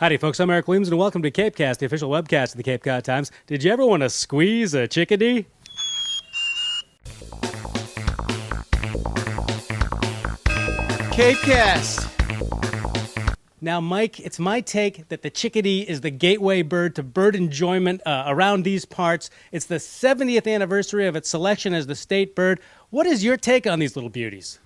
Howdy, folks. I'm Eric Williams, and welcome to CapeCast, the official webcast of the Cape Cod Times. Did you ever want to squeeze a chickadee? CapeCast. Now, Mike, it's my take that the chickadee is the gateway bird to bird enjoyment around these parts. It's the 70th anniversary of its selection as the state bird. What is your take on these little beauties?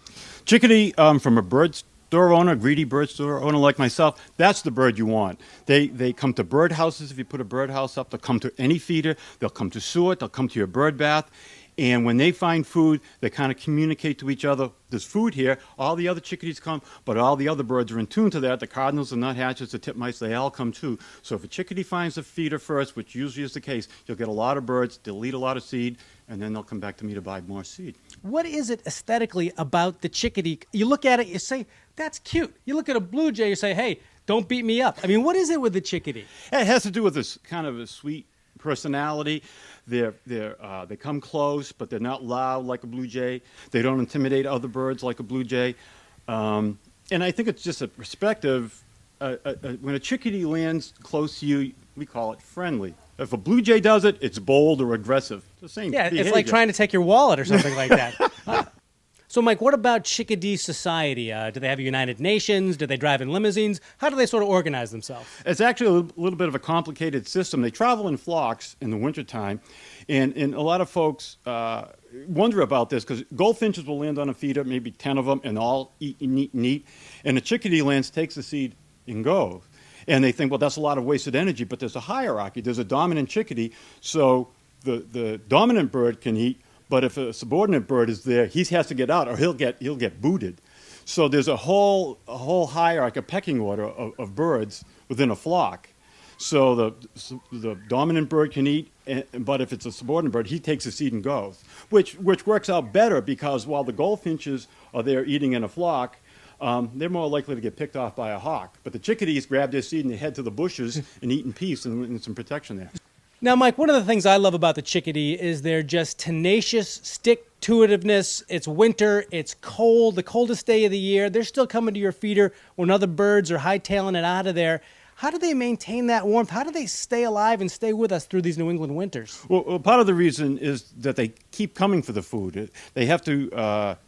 Chickadee, from a bird store owner, greedy bird store owner like myself, that's the bird you want. They come to bird houses. If you put a bird house up, they'll come to any feeder. They'll come to suet. They'll come to your bird bath. And when they find food, they kind of communicate to each other, there's food here. All the other chickadees come, but all the other birds are in tune to that. The cardinals, the nuthatches, the titmice, they all come too. So if a chickadee finds a feeder first, which usually is the case, you'll get a lot of birds, they'll eat a lot of seed, and then they'll come back to me to buy more seed. What is it aesthetically about the chickadee? You look at it, you say, that's cute. You look at a blue jay, you say, hey, don't beat me up. I mean, what is it with the chickadee? It has to do with this kind of a sweet personality. They come close, but they're not loud like a blue jay. They don't intimidate other birds like a blue jay. And I think it's just a perspective. When a chickadee lands close to you, we call it friendly. If a blue jay does it, it's bold or aggressive. It's the same behavior. It's like trying to take your wallet or something like that. So, Mike, what about chickadee society? Do they have United Nations? Do they drive in limousines? How do they sort of organize themselves? It's actually a little bit of a complicated system. They travel in flocks in the wintertime, and a lot of folks wonder about this because goldfinches will land on a feeder, maybe 10 of them, and all eat and eat and eat, and the chickadee lands, takes the seed, and goes. And they think, well, that's a lot of wasted energy, but there's a hierarchy. There's a dominant chickadee, so the dominant bird can eat, but if a subordinate bird is there, he has to get out or he'll get booted. So there's a whole hierarchy, a pecking order of birds within a flock. So the dominant bird can eat, but if it's a subordinate bird, he takes the seed and goes, which works out better because while the goldfinches are there eating in a flock, they're more likely to get picked off by a hawk. But the chickadees grab their seed and they head to the bushes and eat in peace and some protection there. Now, Mike, one of the things I love about the chickadee is their just tenacious stick-to-itiveness. It's winter, it's cold, the coldest day of the year. They're still coming to your feeder when other birds are hightailing it out of there. How do they maintain that warmth? How do they stay alive and stay with us through these New England winters? Well, part of the reason is that they keep coming for the food. They have to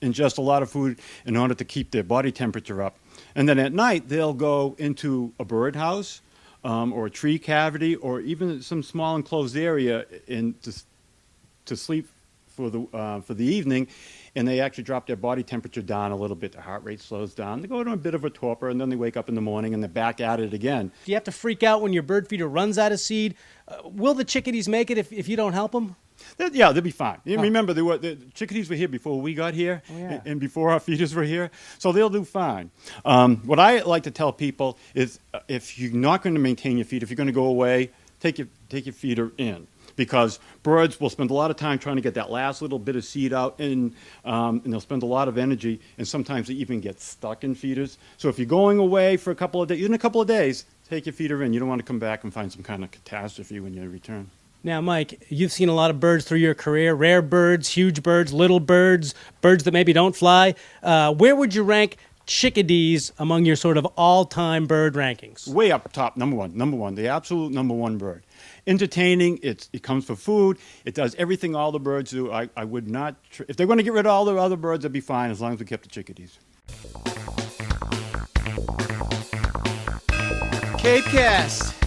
ingest a lot of food in order to keep their body temperature up. And then at night, they'll go into a birdhouse, or a tree cavity, or even some small enclosed area to sleep for the evening, and they actually drop their body temperature down a little bit. Their heart rate slows down. They go into a bit of a torpor, and then they wake up in the morning, and they're back at it again. Do you have to freak out when your bird feeder runs out of seed? Will the chickadees make it if you don't help them? Yeah, they'll be fine. Remember, the chickadees were here before we got here, and before our feeders were here, so they'll do fine. What I like to tell people is if you're not going to maintain your feeder, if you're going to go away, take your feeder in. Because birds will spend a lot of time trying to get that last little bit of seed out, and they'll spend a lot of energy, and sometimes they even get stuck in feeders. So if you're going away for a couple of days, in a couple of days, take your feeder in. You don't want to come back and find some kind of catastrophe when you return. Now, Mike, you've seen a lot of birds through your career, rare birds, huge birds, little birds, birds that maybe don't fly. Where would you rank chickadees among your sort of all-time bird rankings? Way up top, number one, the absolute number one bird. Entertaining, it comes for food, it does everything all the birds do. I would not, if they're going to get rid of all the other birds, that'd be fine as long as we kept the chickadees. CapeCast.